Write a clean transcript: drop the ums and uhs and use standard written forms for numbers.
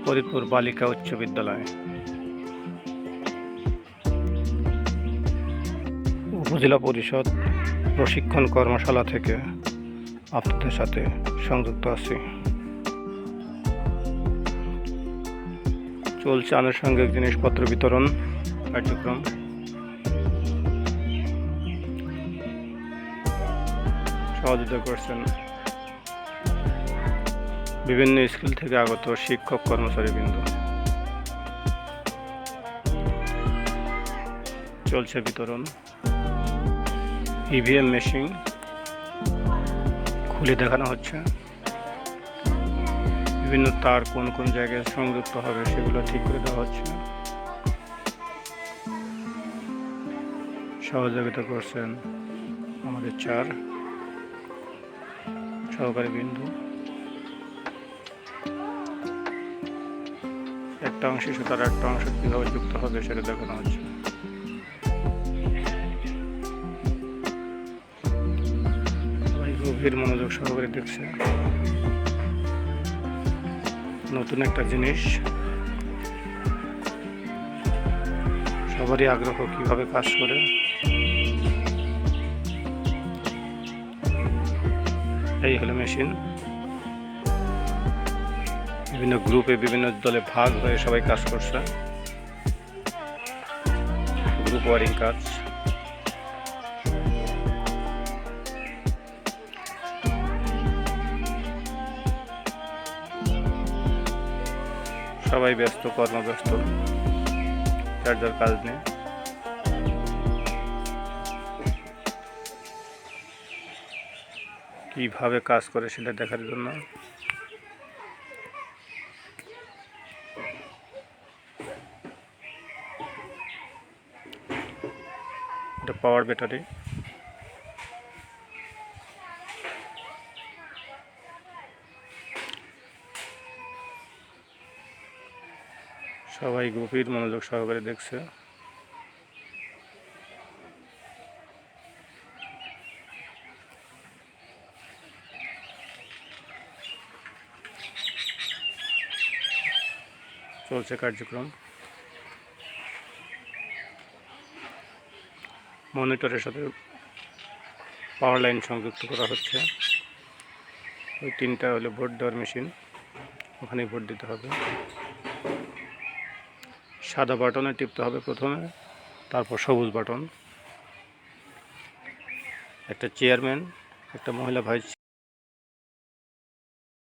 ফরিদপুর বালিকা উচ্চ বিদ্যালয় উপজেলা পরিষদ প্রশিক্ষণ কর্মশালা থেকে আপনাদের সাথে সংযুক্ত আছি। চলছে আনুষঙ্গিক জিনিসপত্র বিতরণ কার্যক্রম। সহযোগিতা করছেন বিভিন্ন স্কুল থেকে আগত শিক্ষক কর্মচারীবৃন্দ। চলছে বিতরণ। ইভিএম মেশিন খুলে দেখানো হচ্ছে। বিভিন্ন তার কোন কোন জায়গায় সংযুক্ত হবে সেগুলো ঠিক করে দেওয়া হচ্ছে। সহযোগিতা করছেন আমাদের 4 সহকারী বিন্দু। একটা অংশের সাথে আর একটা অংশ কীভাবে যুক্ত হবে সেটা দেখানো হচ্ছে। সবাই গভীর মনোযোগ সহকারে দেখছে। নতুন একটা জিনিস, সবারই আগ্রহ কিভাবে কাজ করে। এই হলো মেশিন। বিভিন্ন গ্রুপে বিভিন্ন দলে ভাগ হয়ে সবাই কাজ করছে। গ্রুপ ওয়ারিং কাজ। সবাই ব্যস্ত, কর্মব্যস্ত, যার যার কাজ নিয়ে। কিভাবে কাজ করে সেটা দেখার জন্য এটা পাওয়ার ব্যাটারি। সবাই গভীর মনোযোগ সহকারে দেখছে। চলছে কার্যক্রম। মনিটরের সাথে পাওয়ার লাইন সংযুক্ত করা হচ্ছে। ওই 3টা হলো ভোট দেওয়ার মেশিন, ওখানে ভোট দিতে হবে। সাদা বাটনে টিপতে হবে প্রথমে, তারপর সবুজ বাটন। একটা চেয়ারম্যান, একটা মহিলা ভাইস